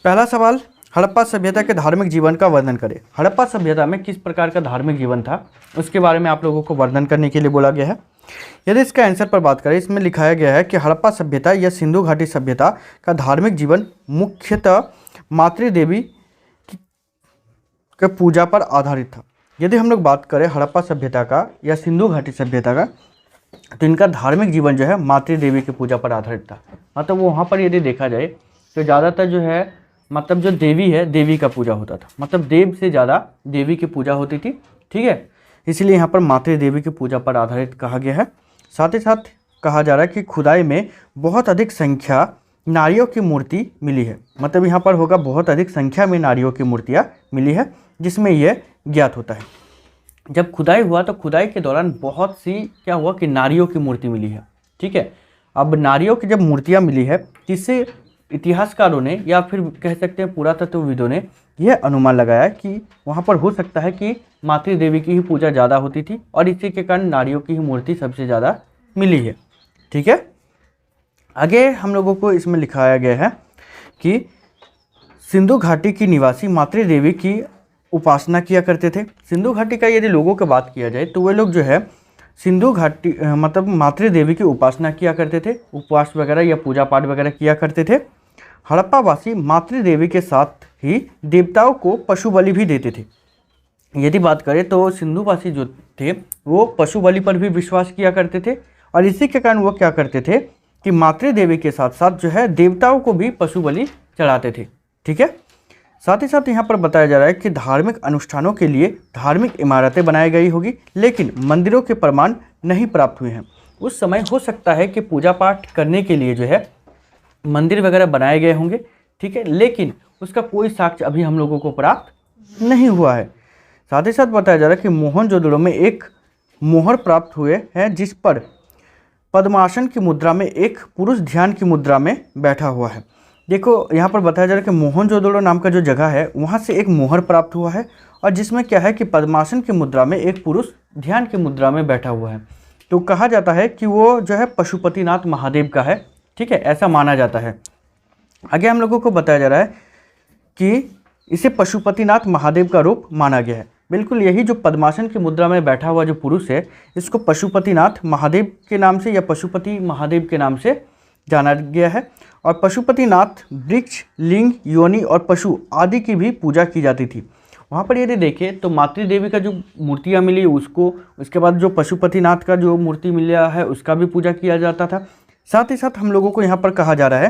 पहला सवाल, हड़प्पा सभ्यता के धार्मिक जीवन का वर्णन करें। हड़प्पा सभ्यता में किस प्रकार का धार्मिक जीवन था उसके बारे में आप लोगों को वर्णन करने के लिए बोला गया है। यदि इसका आंसर पर बात करें, इसमें लिखाया गया है कि हड़प्पा सभ्यता या सिंधु घाटी सभ्यता का धार्मिक जीवन मुख्यतः मातृदेवी के पूजा पर आधारित था। यदि हम लोग बात करें हड़प्पा सभ्यता का या सिंधु घाटी सभ्यता का, तो इनका धार्मिक जीवन जो है मातृदेवी की पूजा पर आधारित था। मतलब वहाँ पर यदि देखा जाए तो ज़्यादातर जो है मतलब जो देवी है, देवी का पूजा होता था, मतलब देव से ज़्यादा देवी की पूजा होती थी। ठीक है, इसलिए यहाँ पर मातृदेवी की पूजा पर आधारित कहा गया है। साथ ही साथ कहा जा रहा है कि खुदाई में बहुत अधिक संख्या नारियों की मूर्ति मिली है। मतलब यहाँ पर होगा बहुत अधिक संख्या में नारियों की मूर्तियाँ मिली है, जिसमें यह ज्ञात होता है। जब खुदाई हुआ तो खुदाई के दौरान बहुत सी क्या हुआ कि नारियों की मूर्ति मिली है। ठीक है, अब नारियों की जब मूर्तियाँ मिली है, जिससे इतिहासकारों ने या फिर कह सकते हैं पुरातत्वविदों ने यह अनुमान लगाया कि वहाँ पर हो सकता है कि मातृदेवी की ही पूजा ज़्यादा होती थी और इसी के कारण नारियों की ही मूर्ति सबसे ज़्यादा मिली है। ठीक है, आगे हम लोगों को इसमें लिखाया गया है कि सिंधु घाटी की निवासी मातृदेवी की उपासना किया करते थे। सिंधु घाटी का यदि लोगों की बात किया जाए तो वे लोग जो है सिंधु घाटी मतलब मातृदेवी की उपासना किया करते थे, उपवास वगैरह या पूजा पाठ वगैरह किया करते थे। हड़प्पावासी मातृदेवी के साथ ही देवताओं को पशु बलि भी देते थे। यदि बात करें तो सिंधुवासी जो थे वो पशु बलि पर भी विश्वास किया करते थे और इसी के कारण वो क्या करते थे कि मातृदेवी के साथ साथ जो है देवताओं को भी पशु बलि चढ़ाते थे। ठीक है, साथ ही साथ यहाँ पर बताया जा रहा है कि धार्मिक अनुष्ठानों के लिए धार्मिक इमारतें बनाई गई होगी, लेकिन मंदिरों के प्रमाण नहीं प्राप्त हुए हैं। उस समय हो सकता है कि पूजा पाठ करने के लिए जो है मंदिर वगैरह बनाए गए होंगे। ठीक है, लेकिन उसका कोई साक्ष्य अभी हम लोगों को प्राप्त नहीं हुआ है। साथ ही साथ बताया जा रहा है कि मोहनजोदड़ो में एक मोहर प्राप्त हुए हैं जिस पर पद्मासन की मुद्रा में एक पुरुष ध्यान की मुद्रा में बैठा हुआ है। देखो यहाँ पर बताया जा रहा है कि मोहनजोदड़ो नाम का जो जगह है वहाँ से एक मोहर प्राप्त हुआ है और जिसमें क्या है कि पद्मासन की मुद्रा में एक पुरुष ध्यान की मुद्रा में बैठा हुआ है। तो कहा जाता है कि वो जो है पशुपतिनाथ महादेव का है। ठीक है, ऐसा माना जाता है। आगे हम लोगों को बताया जा रहा है कि इसे पशुपतिनाथ महादेव का रूप माना गया है। बिल्कुल यही जो पद्मासन की मुद्रा में बैठा हुआ जो पुरुष है, इसको पशुपतिनाथ महादेव के नाम से या पशुपति महादेव के नाम से जाना गया है। और पशुपतिनाथ वृक्ष, लिंग, योनि और पशु आदि की भी पूजा की जाती थी। वहाँ पर यदि देखें तो मातृदेवी का जो मूर्तियाँ मिली उसको, उसके बाद जो पशुपतिनाथ का जो मूर्ति मिला है उसका भी पूजा किया जाता था। साथ ही साथ हम लोगों को यहाँ पर कहा जा रहा है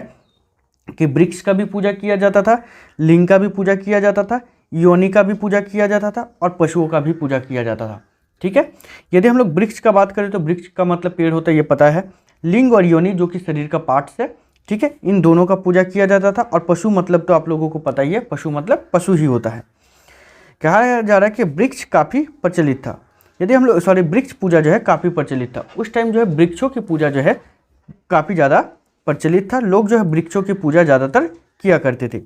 कि वृक्ष का भी पूजा किया जाता था, लिंग का भी पूजा किया जाता था, योनि का भी पूजा किया जाता था और पशुओं का भी पूजा किया जाता था। ठीक है, यदि हम लोग वृक्ष का बात करें तो वृक्ष का मतलब पेड़ होता है, ये पता है। लिंग और योनि जो कि शरीर का पार्ट्स है, ठीक है, इन दोनों का पूजा किया जाता था। और पशु मतलब तो आप लोगों को पता ही है, पशु मतलब पशु ही होता है। कहा जा रहा है कि वृक्ष काफ़ी प्रचलित था। यदि हम लोग वृक्ष पूजा जो है काफ़ी प्रचलित था। उस टाइम जो है वृक्षों की पूजा जो है काफ़ी ज़्यादा प्रचलित था। लोग जो है वृक्षों की पूजा ज़्यादातर किया करते थे।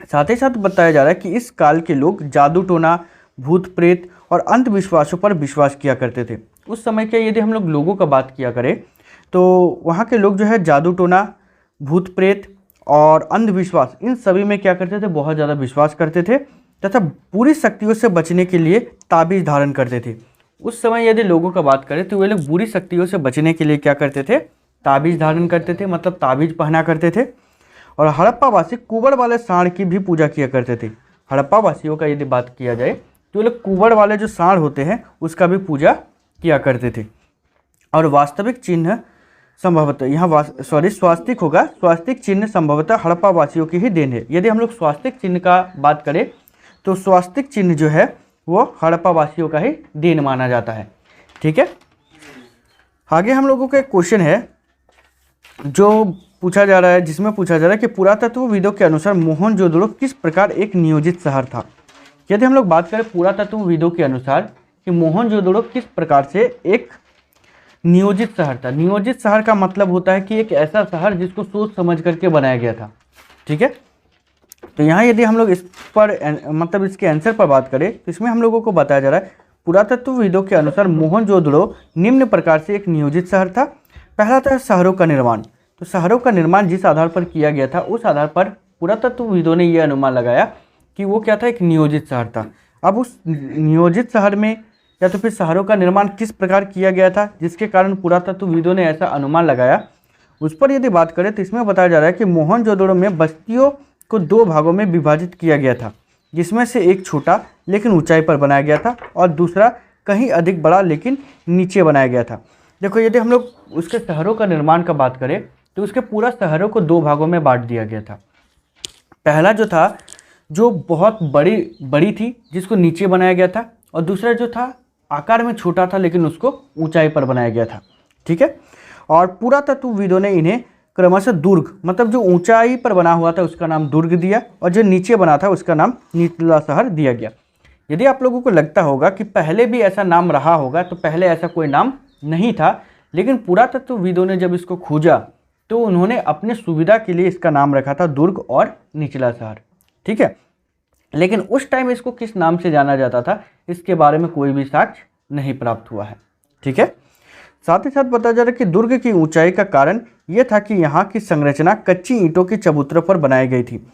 साथ ही साथ बताया जा रहा है कि इस काल के लोग जादू टोना, भूत प्रेत और अंधविश्वासों पर विश्वास किया करते थे। उस समय के यदि हम लोगों का बात किया करें तो वहाँ के लोग जो है जादू टोना, भूत प्रेत और अंधविश्वास, इन सभी में क्या करते थे, बहुत ज़्यादा विश्वास करते थे तथा बुरी शक्तियों से बचने के लिए ताबीज़ धारण करते थे। उस समय यदि लोगों का बात करें तो वे लोग बुरी शक्तियों से बचने के लिए क्या करते थे, ताबीज़ धारण करते थे, मतलब ताबीज़ पहना करते थे। और हड़प्पावासी कुबड़ वाले सांड की भी पूजा किया करते थे। हड़प्पावासियों का यदि बात किया जाए तो वे लोग कुबड़ वाले जो सांड होते हैं उसका भी पूजा किया करते थे। और वास्तविक चिन्ह संभवतः यहाँ स्वास्तिक होगा, स्वास्तिक चिन्ह संभवतः हड़प्पावासियों की ही देन है। यदि हम लोग स्वास्तिक चिन्ह का बात करें तो स्वास्तिक चिन्ह जो है वो हड़प्पावासियों का ही देन माना जाता है। ठीक है, आगे हम लोगों का एक क्वेश्चन है जो पूछा जा रहा है, जिसमें पूछा जा रहा है कि पुरातत्वविदों के अनुसार मोहनजोदड़ो किस प्रकार एक नियोजित शहर था। यदि हम लोग बात करें पुरातत्वविदों के अनुसार कि मोहनजोदड़ो किस प्रकार से एक नियोजित शहर था। नियोजित शहर का मतलब होता है कि एक ऐसा शहर जिसको सोच समझ करके बनाया गया था। ठीक है, तो यहाँ यदि हम लोग इस पर मतलब इसके आंसर पर बात करें तो इसमें हम लोगों को बताया जा रहा है पुरातत्वविदों के अनुसार मोहनजोदड़ो निम्न प्रकार से एक नियोजित शहर था। पहला था शहरों का निर्माण। तो शहरों का निर्माण जिस आधार पर किया गया था उस आधार पर पुरातत्वविदों ने यह अनुमान लगाया कि वो क्या था, एक नियोजित शहर था। अब उस नियोजित शहर में या तो फिर शहरों का निर्माण किस प्रकार किया गया था जिसके कारण पुरातत्वविदों ने ऐसा अनुमान लगाया, उस पर यदि बात करें तो इसमें बताया जा रहा है कि मोहनजोदड़ो में बस्तियों को 2 भागों में विभाजित किया गया था, जिसमें से एक छोटा लेकिन ऊंचाई पर बनाया गया था और दूसरा कहीं अधिक बड़ा लेकिन नीचे बनाया गया था। देखो, यदि हम लोग उसके शहरों का निर्माण का बात करें तो उसके पूरा शहरों को 2 भागों में बांट दिया गया था। पहला जो था, जो बहुत बड़ी थी, जिसको नीचे बनाया गया था, और दूसरा जो था आकार में छोटा था लेकिन उसको ऊंचाई पर बनाया गया था। ठीक है, और पुरातत्वविदों ने इन्हें क्रमशः दुर्ग, मतलब जो ऊंचाई पर बना हुआ था उसका नाम दुर्ग दिया और जो नीचे बना था उसका नाम निचला शहर दिया गया। यदि आप लोगों को लगता होगा कि पहले भी ऐसा नाम रहा होगा, तो पहले ऐसा कोई नाम नहीं था, लेकिन पुरातत्वविदों ने जब इसको खोजा तो उन्होंने अपने सुविधा के लिए इसका नाम रखा था दुर्ग और निचला शहर। ठीक है, लेकिन उस टाइम इसको किस नाम से जाना जाता था इसके बारे में कोई भी साक्ष्य नहीं प्राप्त हुआ है। ठीक है, साथ ही साथ बताया जा रहा है कि दुर्ग की ऊंचाई का कारण यह था कि यहाँ की संरचना कच्ची ईंटों की चबूतरों पर बनाई गई थी।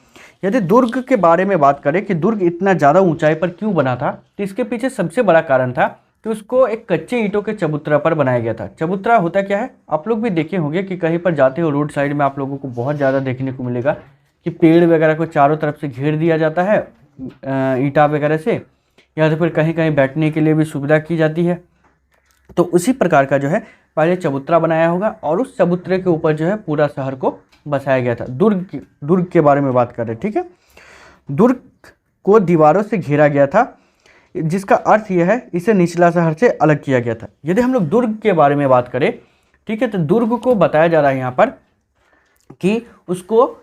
यदि दुर्ग के बारे में बात करें कि दुर्ग इतना ज़्यादा ऊंचाई पर क्यों बना था, तो इसके पीछे सबसे बड़ा कारण था कि उसको एक कच्चे ईंटों के चबूतरा पर बनाया गया था। चबूतरा होता क्या है, आप लोग भी देखे होंगे कि कहीं पर जाते हो रोड साइड में आप लोगों को बहुत ज़्यादा देखने को मिलेगा कि पेड़ वगैरह को चारों तरफ से घेर दिया जाता है ईंटा वगैरह से, या तो फिर कहीं कहीं बैठने के लिए भी सुविधा की जाती है। तो उसी प्रकार का जो है पहले चबूतरा बनाया होगा और उस चबूतरे के ऊपर जो है पूरा शहर को बसाया गया था। दुर्ग के बारे में बात कर रहे हैं। ठीक है, दुर्ग को दीवारों से घेरा गया था, जिसका अर्थ यह है इसे निचला शहर से अलग किया गया था। यदि हम लोग दुर्ग के बारे में बात करें, ठीक है, तो दुर्ग को बताया जा रहा है यहाँ पर कि उसको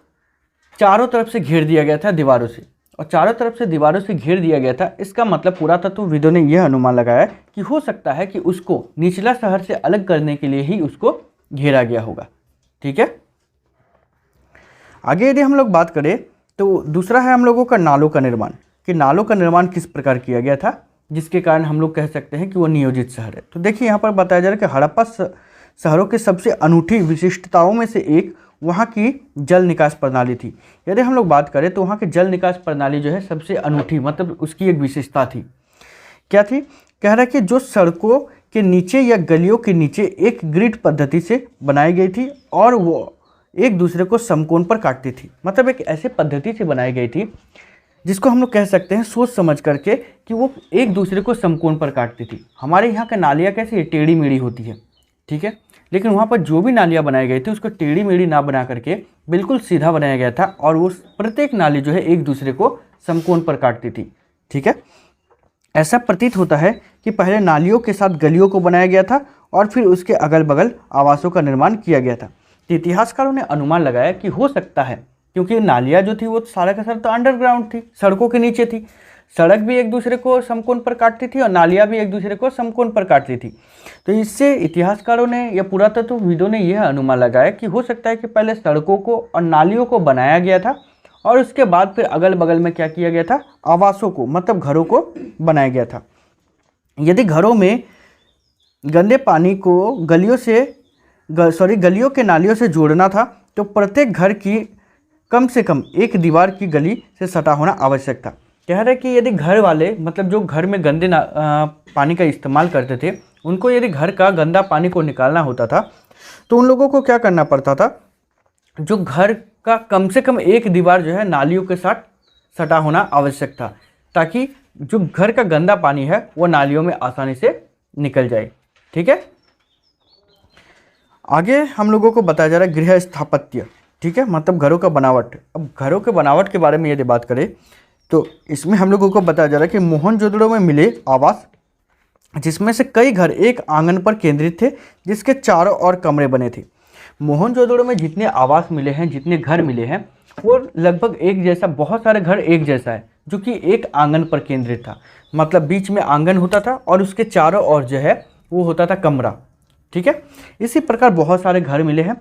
चारों तरफ से घेर दिया गया था दीवारों से, और चारों तरफ से दीवारों से घेर दिया गया था। इसका मतलब पुरातत्वविदों ने यह अनुमान लगाया कि हो सकता है कि उसको निचला शहर से अलग करने के लिए ही उसको घेरा गया होगा। ठीक है, आगे यदि हम लोग बात करें तो दूसरा है हम लोगों का नालों का निर्माण, कि नालों का निर्माण किस प्रकार किया गया था जिसके कारण हम लोग कह सकते हैं कि वो नियोजित शहर है। तो देखिए यहाँ पर बताया जा रहा है कि हड़प्पा शहरों के सबसे अनूठी विशिष्टताओं में से एक वहाँ की जल निकास प्रणाली थी। यदि हम लोग बात करें तो वहाँ की जल निकास प्रणाली जो है सबसे अनूठी, मतलब उसकी एक विशेषता थी। क्या थी? कह रहा है कि जो सड़कों के नीचे या गलियों के नीचे एक ग्रिड पद्धति से बनाई गई थी और वो एक दूसरे को समकोण पर काटती थी। मतलब एक ऐसे पद्धति से बनाई गई थी जिसको हम लोग कह सकते हैं सोच समझ करके कि वो एक दूसरे को समकोण पर काटती थी। हमारे यहाँ का नालियाँ कैसी टेढ़ी मेढ़ी होती है, ठीक है, लेकिन वहाँ पर जो भी नालियाँ बनाई गई थी उसको टेढ़ी मेढ़ी ना बना करके बिल्कुल सीधा बनाया गया था और वो प्रत्येक नाली जो है एक दूसरे को समकोण पर काटती थी। ठीक है, ऐसा प्रतीत होता है कि पहले नालियों के साथ गलियों को बनाया गया था और फिर उसके अगल बगल आवासों का निर्माण किया गया था। तो इतिहासकारों ने अनुमान लगाया कि हो सकता है, क्योंकि नालियाँ जो थी वो सारा का सारा तो अंडरग्राउंड थी, सड़कों के नीचे थी, सड़क भी एक दूसरे को समकोण पर काटती थी और नालियाँ भी एक दूसरे को समकोण पर काटती थी। तो इससे इतिहासकारों ने या पुरातत्वविदों ने यह अनुमान लगाया कि हो सकता है कि पहले सड़कों को और नालियों को बनाया गया था और उसके बाद फिर अगल बगल में क्या किया गया था, आवासों को मतलब घरों को बनाया गया था। यदि घरों में गंदे पानी को गलियों के नालियों से जोड़ना था तो प्रत्येक घर की कम से कम एक दीवार की गली से सटा होना आवश्यक था। कह रहे कि यदि घर वाले मतलब जो घर में गंदे पानी का इस्तेमाल करते थे उनको यदि घर का गंदा पानी को निकालना होता था तो उन लोगों को क्या करना पड़ता था, जो घर का कम से कम एक दीवार जो है नालियों के साथ सटा होना आवश्यक था, ताकि जो घर का गंदा पानी है वो नालियों में आसानी से निकल जाए। ठीक है, आगे हम लोगों को बताया जा रहा है गृह स्थापत्य। ठीक है, मतलब घरों का बनावट। अब घरों के बनावट के बारे में यदि बात करें तो इसमें हम लोगों को बताया जा रहा है कि मोहनजोदड़ो में मिले आवास, जिसमें से कई घर एक आंगन पर केंद्रित थे जिसके चारों ओर कमरे बने थे। मोहनजोदड़ो में जितने आवास मिले हैं, जितने घर मिले हैं, वो लगभग एक जैसा, बहुत सारे घर एक जैसा है जो कि एक आंगन पर केंद्रित था। मतलब बीच में आंगन होता था और उसके चारों ओर जो है वो होता था कमरा। ठीक है, इसी प्रकार बहुत सारे घर मिले हैं।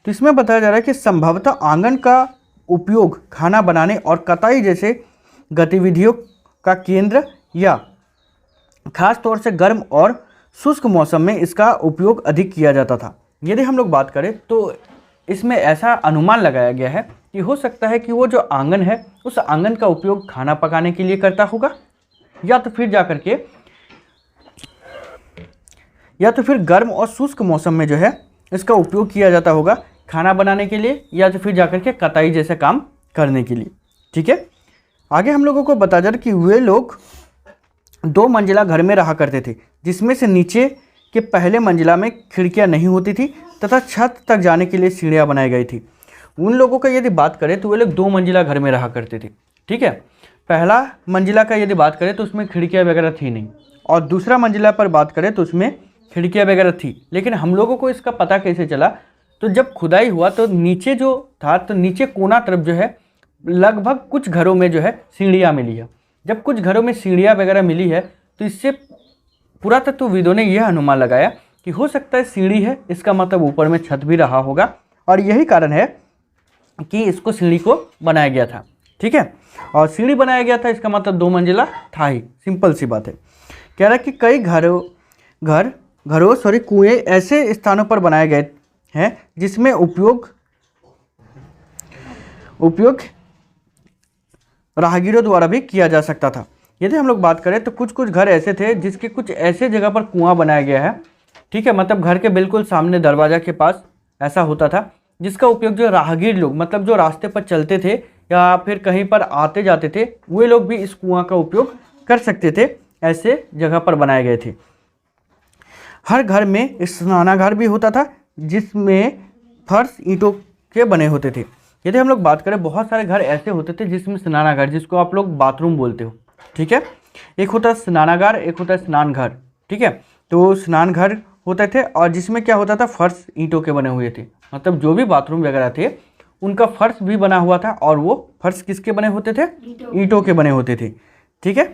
तो इसमें बताया जा रहा है कि संभवतः आंगन का उपयोग खाना बनाने और कताई जैसे गतिविधियों का केंद्र या खास तौर से गर्म और शुष्क मौसम में इसका उपयोग अधिक किया जाता था। यदि हम लोग बात करें तो इसमें ऐसा अनुमान लगाया गया है कि हो सकता है कि वो जो आंगन है उस आंगन का उपयोग खाना पकाने के लिए करता होगा, या तो फिर गर्म और शुष्क मौसम में जो है इसका उपयोग किया जाता होगा खाना बनाने के लिए, या तो फिर जाकर के कताई जैसे काम करने के लिए। ठीक है, आगे हम लोगों को बता जा कि वे लोग 2 मंजिला घर में रहा करते थे, जिसमें से नीचे के पहले मंजिला में खिड़कियां नहीं होती थी तथा छत तक जाने के लिए सीढ़ियां बनाई गई थी। उन लोगों का यदि बात करें तो वे लोग 2 मंजिला घर में रहा करते थे। ठीक है, पहला मंजिला का यदि बात करें तो उसमें खिड़कियां वगैरह थी नहीं, और दूसरा मंजिला पर बात करें तो उसमें खिड़कियां वगैरह थी। लेकिन हम लोगों को इसका पता कैसे चला, तो जब खुदाई हुआ तो नीचे जो था, तो नीचे कोना तरफ जो है लगभग कुछ घरों में जो है सीढ़ियाँ मिली है। जब कुछ घरों में सीढ़ियाँ वगैरह मिली है तो इससे पुरातत्वविदों ने यह अनुमान लगाया कि हो सकता है सीढ़ी है, इसका मतलब ऊपर में छत भी रहा होगा, और यही कारण है कि इसको सीढ़ी को बनाया गया था। ठीक है, और सीढ़ी बनाया गया था इसका मतलब 2 मंजिला था ही, सिंपल सी बात है। कह रहा है कि कई घरों कुएं ऐसे स्थानों पर बनाए गए हैं जिसमें उपयोग राहगीरों द्वारा भी किया जा सकता था। यदि हम लोग बात करें तो कुछ घर ऐसे थे जिसके कुछ ऐसे जगह पर कुआं बनाया गया है। ठीक है, मतलब घर के बिल्कुल सामने दरवाजा के पास ऐसा होता था, जिसका उपयोग जो राहगीर लोग, मतलब जो रास्ते पर चलते थे या फिर कहीं पर आते जाते थे, वे लोग भी इस कुआं का उपयोग कर सकते थे। ऐसे जगह पर बनाए गए थे। हर घर में स्नानागार भी होता था, जिसमें फर्श ईंटों के बने होते थे। यदि हम लोग बात करें, बहुत सारे घर ऐसे होते थे जिसमें स्नानागार, जिसको आप लोग बाथरूम बोलते हो। ठीक है, एक होता है स्नानागार, एक होता है स्नान घर। ठीक है, तो स्नान घर होते थे और जिसमें क्या होता था, फर्श ईंटों के बने हुए थे। मतलब जो भी बाथरूम वगैरह थे उनका फर्श भी बना हुआ था, और वो फर्श किसके बने होते थे, ईंटों के बने होते थे। ठीक है,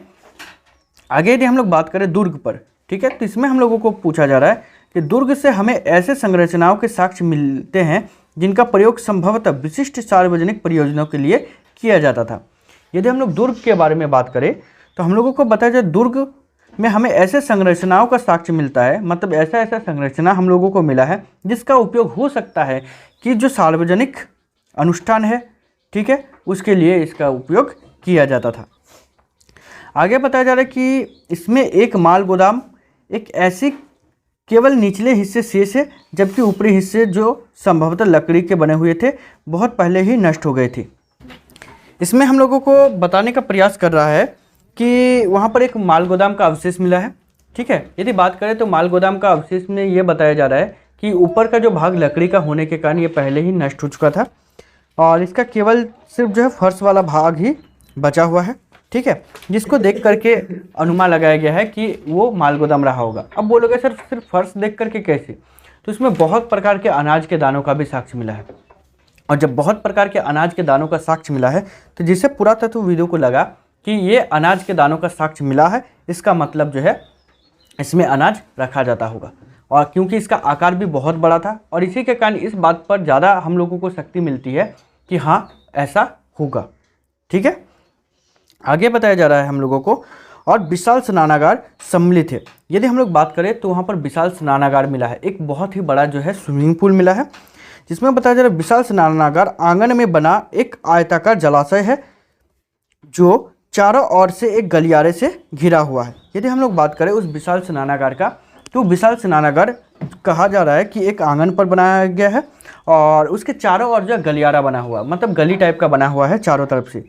आगे यदि हम लोग बात करें दुर्ग पर, ठीक है, तो इसमें हम लोगों को पूछा जा रहा है कि दुर्ग से हमें ऐसे संरचनाओं के साक्ष्य मिलते हैं जिनका प्रयोग संभवतः विशिष्ट सार्वजनिक परियोजनाओं के लिए किया जाता था। यदि हम लोग दुर्ग के बारे में बात करें तो हम लोगों को बताया जाए, दुर्ग में हमें ऐसे संरचनाओं का साक्ष्य मिलता है, मतलब ऐसा संरचना हम लोगों को मिला है जिसका उपयोग हो सकता है कि जो सार्वजनिक अनुष्ठान है, ठीक है, उसके लिए इसका उपयोग किया जाता था। आगे बताया जा रहा है कि इसमें एक माल गोदाम, एक ऐसी केवल निचले हिस्से शेष है, जबकि ऊपरी हिस्से जो संभवतः लकड़ी के बने हुए थे बहुत पहले ही नष्ट हो गए थे। इसमें हम लोगों को बताने का प्रयास कर रहा है कि वहाँ पर एक माल गोदाम का अवशेष मिला है। ठीक है, यदि बात करें तो माल गोदाम का अवशेष में ये बताया जा रहा है कि ऊपर का जो भाग लकड़ी का होने के कारण ये पहले ही नष्ट हो चुका था, और इसका केवल सिर्फ जो है फर्श वाला भाग ही बचा हुआ है। ठीक है, जिसको देख करके अनुमान लगाया गया है कि वो माल गोदाम रहा होगा। अब बोलोगे सर सिर्फ फर्श देख करके कैसे, तो इसमें बहुत प्रकार के अनाज के दानों का भी साक्ष्य मिला है, और जब बहुत प्रकार के अनाज के दानों का साक्ष्य मिला है तो जिससे पुरातत्वविदों को लगा कि ये अनाज के दानों का साक्ष्य मिला है, इसका मतलब जो है इसमें अनाज रखा जाता होगा, और क्योंकि इसका आकार भी बहुत बड़ा था, और इसी के कारण इस बात पर ज़्यादा हम लोगों को शक्ति मिलती है कि हाँ ऐसा होगा। ठीक है, आगे बताया जा रहा है हम लोगों को, और विशाल स्नानागार सम्मिलित है। यदि हम लोग बात करें तो वहाँ पर विशाल स्नानागार मिला है, एक बहुत ही बड़ा जो है स्विमिंग पूल मिला है, जिसमें बताया जा रहा है विशाल स्नानागार आंगन में बना एक आयताकार जलाशय है जो चारों ओर से एक गलियारे से घिरा हुआ है। यदि हम लोग बात करें उस विशाल स्नानागार का, तो विशाल स्नानागार कहा जा रहा है कि एक आंगन पर बनाया गया है, और उसके चारों ओर जो गलियारा बना हुआ, मतलब गली टाइप का बना हुआ है चारों तरफ से।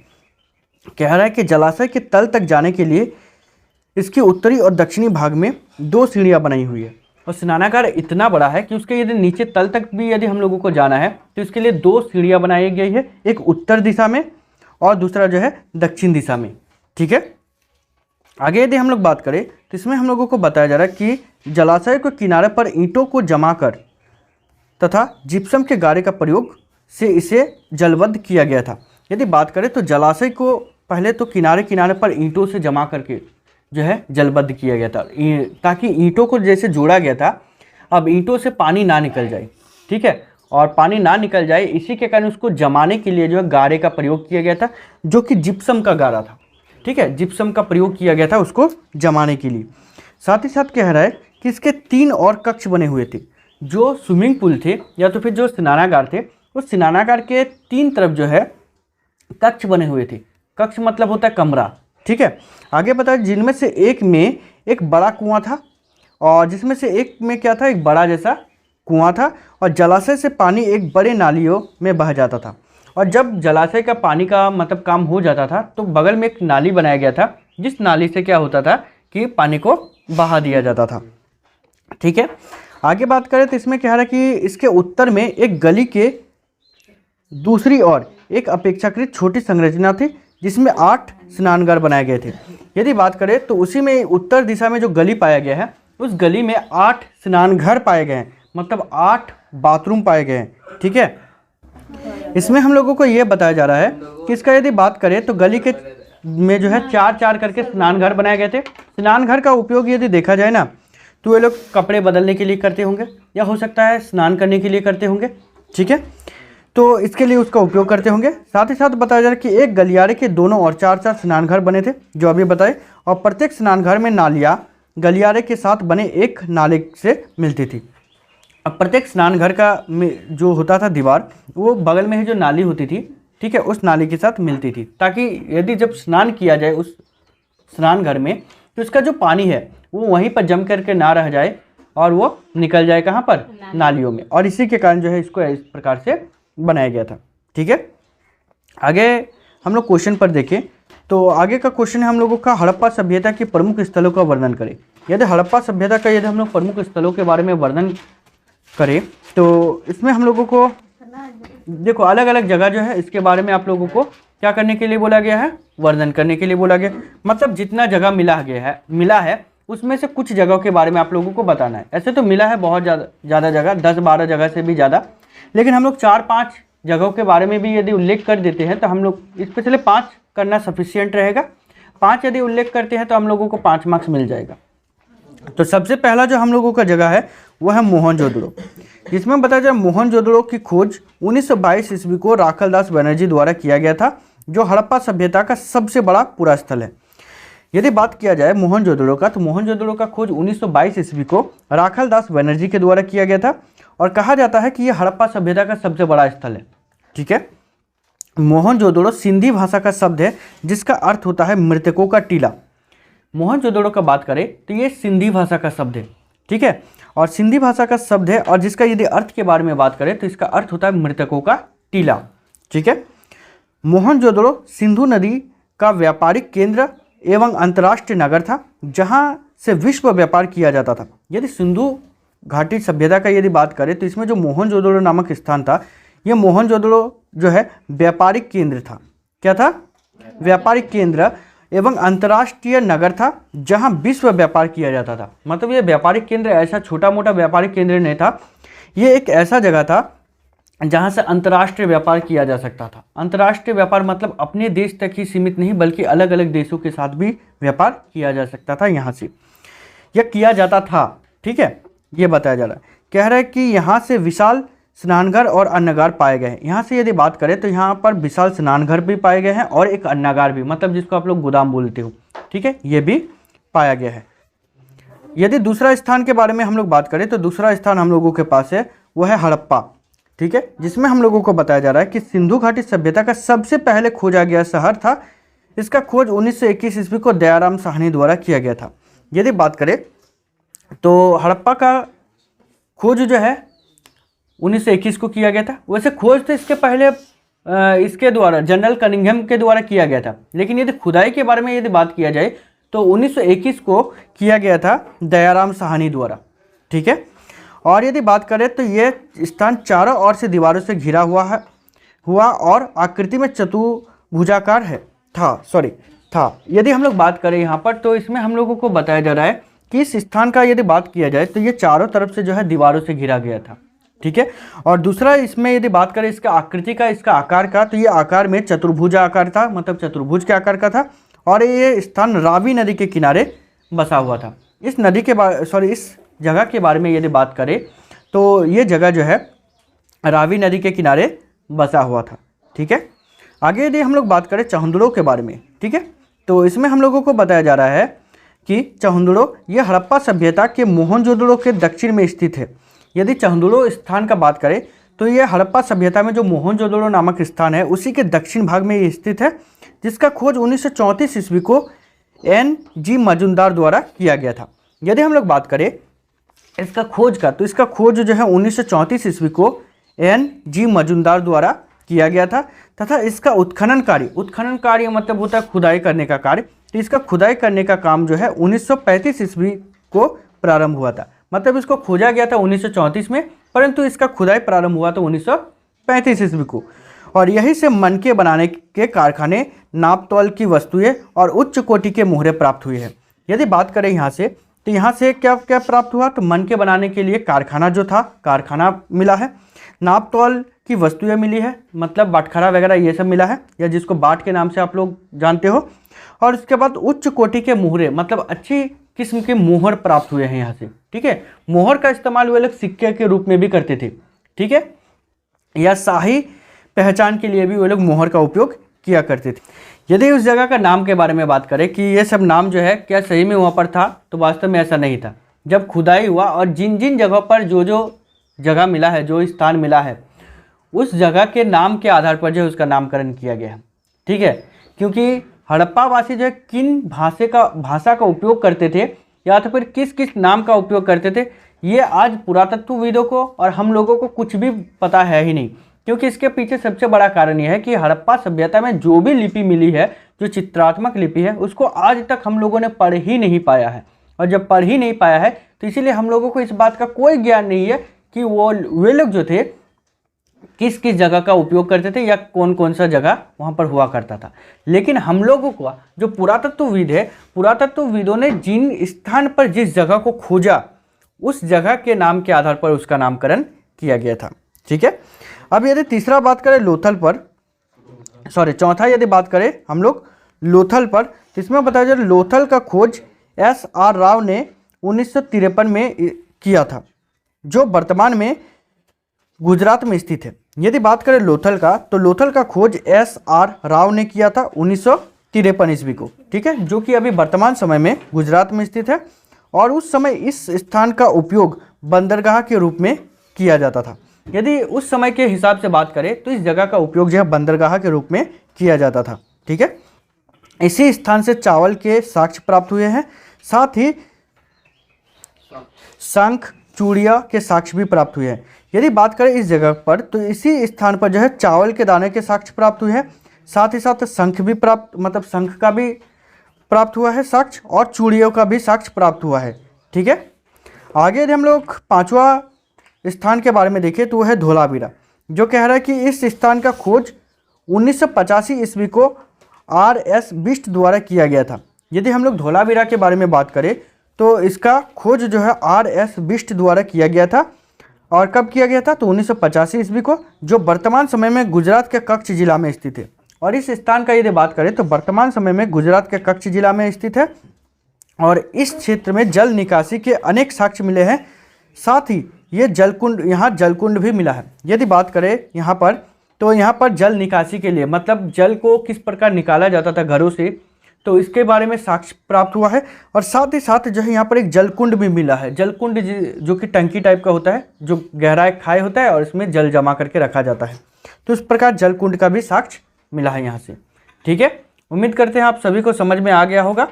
कह रहा है कि जलाशय के तल तक जाने के लिए इसके उत्तरी और दक्षिणी भाग में 2 सीढ़ियाँ बनाई हुई है, और स्नानागार इतना बड़ा है कि उसके यदि नीचे तल तक भी यदि हम लोगों को जाना है तो इसके लिए 2 सीढ़ियाँ बनाई गई है, एक उत्तर दिशा में और दूसरा जो है दक्षिण दिशा में। ठीक है, आगे यदि हम लोग बात करें तो इसमें हम लोगों को बताया जा रहा है कि जलाशय के किनारे पर ईंटों को जमा कर तथा जिप्सम के गारे का प्रयोग से इसे जलबद्ध किया गया था। यदि बात करें तो जलाशय को पहले तो किनारे किनारे पर ईंटों से जमा करके जो है जलबद्ध किया गया था, ताकि ईंटों को जैसे जोड़ा गया था, अब ईंटों से पानी ना निकल जाए। ठीक है, और पानी ना निकल जाए इसी के कारण उसको जमाने के लिए जो है गारे का प्रयोग किया गया था, जो कि जिप्सम का गारा था। ठीक है, जिप्सम का प्रयोग किया गया था उसको जमाने के लिए। साथ ही साथ कह रहा है कि इसके 3 और कक्ष बने हुए थे। जो स्विमिंग पूल थे या तो फिर जो स्नानागार थे उस स्नानागार के 3 तरफ जो है कक्ष बने हुए थे। कक्ष मतलब होता है कमरा, ठीक है। आगे बताए जिनमें से एक में एक बड़ा कुआं था, और जिसमें से एक में क्या था, एक बड़ा जैसा कुआं था, और जलाशय से पानी एक बड़े नालियों में बह जाता था। और जब जलाशय का पानी का मतलब काम हो जाता था तो बगल में एक नाली बनाया गया था, जिस नाली से क्या होता था कि पानी को बहा दिया जाता था, ठीक है। आगे बात करें तो इसमें क्या है कि इसके उत्तर में एक गली के दूसरी ओर एक अपेक्षाकृत छोटी संरचना थी, जिसमें 8 स्नानघर बनाए गए थे। यदि बात करें तो उसी में उत्तर दिशा में जो गली पाया गया है, उस गली में 8 स्नानघर पाए गए हैं, मतलब 8 बाथरूम पाए गए हैं, ठीक है। इसमें हम लोगों को ये बताया जा रहा है कि इसका यदि बात करें तो गली के में जो है 4-4 करके स्नानघर बनाए गए थे। स्नानघर का उपयोग यदि देखा जाए ना तो ये लोग कपड़े बदलने के लिए करते होंगे, या हो सकता है स्नान करने के लिए करते होंगे, ठीक है। तो इसके लिए उसका उपयोग करते होंगे। साथ ही साथ बताया जा रहा है कि एक गलियारे के दोनों और 4-4 स्नानघर बने थे, जो अभी बताए, और प्रत्येक स्नानघर में नालियाँ गलियारे के साथ बने एक नाले से मिलती थी। अब प्रत्येक स्नानघर का में जो होता था दीवार, वो बगल में ही जो नाली होती थी, ठीक है, उस नाली के साथ मिलती थी, ताकि यदि जब स्नान किया जाए उस स्नानघर में तो उसका जो पानी है वो वहीं पर जम करके ना रह जाए और वो निकल जाए कहाँ पर, नालियों में। और इसी के कारण जो है इसको इस प्रकार से बनाया गया था, ठीक है। आगे हम लोग क्वेश्चन पर देखें तो आगे का क्वेश्चन है हम लोगों का, हड़प्पा सभ्यता के प्रमुख स्थलों का वर्णन करें। यदि हड़प्पा सभ्यता का यदि हम लोग प्रमुख स्थलों के बारे में वर्णन करें तो इसमें हम लोगों को देखो अलग अलग जगह जो है इसके बारे में आप लोगों को क्या करने के लिए बोला गया है, वर्णन करने के लिए बोला गया। मतलब जितना जगह मिला है उसमें से कुछ जगहों के बारे में आप लोगों को बताना है। ऐसे तो मिला है बहुत ज़्यादा जगह, 10-12 जगह से भी ज़्यादा, लेकिन हम लोग 4-5 जगहों के बारे में भी यदि उल्लेख कर देते हैं तो हम लोग इस पर चले 5 करना सफिशियंट रहेगा। 5 यदि उल्लेख करते हैं तो हम लोगों को 5 मार्क्स मिल जाएगा। तो सबसे पहला जो हम लोगों का जगह है वह है मोहनजोदड़ो। इसमें बताया जाए मोहनजोदड़ो की खोज 1922 ईस्वी को राखलदास बनर्जी द्वारा किया गया था, जो हड़प्पा सभ्यता का सबसे बड़ा पूरा स्थल है। यदि बात किया जाए मोहनजोदड़ो का, तो मोहनजोदड़ो का खोज 1922 ईस्वी को राखलदास बनर्जी के द्वारा किया गया था, और कहा जाता है कि यह हड़प्पा सभ्यता का सबसे बड़ा स्थल है, ठीक है। मोहनजोदड़ो सिंधी भाषा का शब्द है जिसका अर्थ होता है मृतकों का टीला। मोहनजोदड़ो का बात करें तो ये सिंधी भाषा का शब्द है, ठीक है, और सिंधी भाषा का शब्द है, और जिसका यदि अर्थ के बारे में बात करें तो इसका अर्थ होता है मृतकों का टीला, ठीक है। मोहनजोदड़ो सिंधु नदी का व्यापारिक केंद्र एवं अंतर्राष्ट्रीय नगर था, जहां से विश्व व्यापार किया जाता था। यदि सिंधु घाटी सभ्यता का यदि बात करें तो इसमें जो मोहनजोदड़ो नामक स्थान था, यह मोहनजोदड़ो जो है व्यापारिक केंद्र था। क्या था? व्यापारिक केंद्र एवं अंतर्राष्ट्रीय नगर था, जहां विश्व व्यापार किया जाता था। मतलब ये व्यापारिक केंद्र ऐसा छोटा मोटा व्यापारिक केंद्र नहीं था, ये एक ऐसा जगह था जहां से अंतर्राष्ट्रीय व्यापार किया जा सकता था। अंतर्राष्ट्रीय व्यापार मतलब अपने देश तक ही सीमित नहीं, बल्कि अलग अलग देशों के साथ भी व्यापार किया जा सकता था। यहाँ से यह किया जाता था, ठीक है, ये बताया जा रहा है। कह रहा है कि यहाँ से विशाल स्नानघर और अन्नगार पाए गए हैं। यहाँ से यदि बात करें तो यहाँ पर विशाल स्नानघर भी पाए गए हैं और एक अन्नागार भी, मतलब जिसको आप लोग गोदाम बोलते हो, ठीक है, ये भी पाया गया है। यदि दूसरा स्थान के बारे में हम लोग बात करें तो दूसरा स्थान हम लोगों के पास है वह है हड़प्पा, ठीक है, जिसमें हम लोगों को बताया जा रहा है कि सिंधु घाटी सभ्यता का सबसे पहले खोजा गया शहर था। इसका खोज 1921 ईस्वी को दयाराम साहनी द्वारा किया गया था। यदि बात करें तो हड़प्पा का खोज जो है 1921 को किया गया था। वैसे खोज तो इसके पहले इसके द्वारा जनरल कनिंघम के द्वारा किया गया था, लेकिन यदि खुदाई के बारे में यदि बात किया जाए तो 1921 को किया गया था दयाराम साहनी द्वारा, ठीक है। और यदि बात करें तो ये स्थान चारों ओर से दीवारों से घिरा हुआ और आकृति में चतुर्भुजाकार था। यदि हम लोग बात करें यहाँ पर तो इसमें हम लोगों को बताया जा रहा है कि इस स्थान का यदि बात किया जाए तो ये चारों तरफ से जो है दीवारों से घिरा गया था, ठीक है। और दूसरा इसमें यदि बात करें इसका आकृति का, इसका आकार का, तो ये आकार में चतुर्भुजा आकार था, मतलब चतुर्भुज के आकार का था। और ये स्थान रावी नदी के किनारे बसा हुआ था। इस जगह के बारे में यदि बात करें तो ये जगह जो है रावी नदी के किनारे बसा हुआ था, ठीक है। आगे यदि हम लोग बात करें चहुंदड़ो के बारे में, ठीक है, तो इसमें हम लोगों को बताया जा रहा है कि चहुंदड़ो ये हड़प्पा सभ्यता के मोहनजोदड़ो के दक्षिण में स्थित है। यदि चहुंदड़ो स्थान का बात करें तो ये हड़प्पा सभ्यता में जो मोहनजोदड़ो नामक स्थान है उसी के दक्षिण भाग में ये स्थित है, जिसका खोज 1934 ईस्वी को N.G. मजूमदार द्वारा किया गया था। यदि हम लोग बात करें इसका खोज का, तो इसका खोज जो है 1934 ईस्वी को N.G. मजूमदार द्वारा किया गया था तथा इसका उत्खनन कार्य मतलब होता है खुदाई करने का कार्य। तो इसका खुदाई करने का काम जो है 1935 ईस्वी को प्रारंभ हुआ था। मतलब इसको खोजा गया था 1934 में, परंतु इसका खुदाई प्रारंभ हुआ था 1935 ईस्वी को। और यहीं से मनके बनाने के कारखाने, नापतोल की वस्तुएं और उच्च कोटि के मोहरे प्राप्त हुए हैं। यदि बात करें यहाँ से, तो यहाँ से क्या क्या प्राप्त हुआ, तो मनके बनाने के लिए कारखाना जो था, कारखाना मिला है, नापतोल की वस्तुएं मिली है, मतलब बाटखरा वगैरह ये सब मिला है, या जिसको बाट के नाम से आप लोग जानते हो। और उसके बाद उच्च कोटि के मोहरे, मतलब अच्छी किस्म के मोहर प्राप्त हुए हैं यहाँ से। ठीक है, मोहर का इस्तेमाल वे लोग सिक्के के रूप में भी करते थे। ठीक है, या शाही पहचान के लिए भी वे लोग मोहर का उपयोग किया करते थे। यदि उस जगह का नाम के बारे में बात करें कि ये सब नाम जो है क्या सही में वहाँ पर था, तो वास्तव में ऐसा नहीं था। जब खुदाई हुआ और जिन जिन जगहों पर जो जो जगह मिला है, जो स्थान मिला है, उस जगह के नाम के आधार पर जो है उसका नामकरण किया गया। ठीक है, क्योंकि हड़प्पा वासी जो है किन भाषा का उपयोग करते थे या तो फिर किस किस नाम का उपयोग करते थे, ये आज पुरातत्वविदों को और हम लोगों को कुछ भी पता है ही नहीं। क्योंकि इसके पीछे सबसे बड़ा कारण यह है कि हड़प्पा सभ्यता में जो भी लिपि मिली है, जो चित्रात्मक लिपि है, उसको आज तक हम लोगों ने पढ़ ही नहीं पाया है। और जब पढ़ ही नहीं पाया है तो इसीलिए हम लोगों को इस बात का कोई ज्ञान नहीं है कि वे लोग जो थे किस किस जगह का उपयोग करते थे या कौन कौन सा जगह वहाँ पर हुआ करता था। लेकिन हम लोगों को जो पुरातत्वविद है, पुरातत्वविदों ने जिन स्थान पर जिस जगह को खोजा, उस जगह के नाम के आधार पर उसका नामकरण किया गया था। ठीक है, अब यदि तीसरा बात करें लोथल पर, चौथा यदि बात करें हम लोग लोथल पर, तो इसमें बताया जाए लोथल का खोज S.R. राव ने 1953 में किया था, जो वर्तमान में गुजरात में स्थित है। यदि बात करें लोथल का, तो लोथल का खोज S.R. राव ने किया था 1953 ईस्वी को। ठीक है, जो कि अभी वर्तमान समय में गुजरात में स्थित है। और उस समय इस स्थान का उपयोग बंदरगाह के रूप में किया जाता था। यदि उस समय के हिसाब से बात करें तो इस जगह का उपयोग जो है बंदरगाह के रूप में किया जाता था। ठीक है, इसी स्थान से चावल के साक्ष्य प्राप्त हुए हैं, साथ ही शंख चूड़िया के साक्ष्य भी प्राप्त हुए हैं। यदि बात करें इस जगह पर, तो इसी स्थान पर जो है चावल के दाने के साक्ष्य प्राप्त हुए हैं, साथ ही साथ शंख भी प्राप्त, मतलब शंख का भी प्राप्त हुआ है साक्ष्य, और चूड़ियों का भी साक्ष्य प्राप्त हुआ है। ठीक है, आगे यदि हम लोग पांचवा स्थान के बारे में देखें तो वह है धोलावीरा, जो कह रहा है कि इस स्थान का खोज 1985 ईस्वी को R.S. बिष्ट द्वारा किया गया था। यदि हम लोग धोलावीरा के बारे में बात करें तो इसका खोज जो है R.S. बिष्ट द्वारा किया गया था। और कब किया गया था, तो 1985 ईस्वी को, जो वर्तमान समय में गुजरात के कच्छ जिला में स्थित है। और इस स्थान का यदि बात करें तो वर्तमान समय में गुजरात के कच्छ जिला में स्थित है। और इस क्षेत्र में जल निकासी के अनेक साक्ष्य मिले हैं, साथ ही ये यहाँ जलकुंड भी मिला है। यदि बात करें यहाँ पर, तो यहाँ पर जल निकासी के लिए, मतलब जल को किस प्रकार निकाला जाता था घरों से, तो इसके बारे में साक्ष्य प्राप्त हुआ है। और साथ ही साथ जो है यहाँ पर एक जलकुंड भी मिला है। जलकुंड जो कि टंकी टाइप का होता है, जो गहरा एक खाई होता है और इसमें जल जमा करके रखा जाता है। तो इस प्रकार जलकुंड का भी साक्ष्य मिला है यहाँ से। ठीक है, उम्मीद करते हैं आप सभी को समझ में आ गया होगा।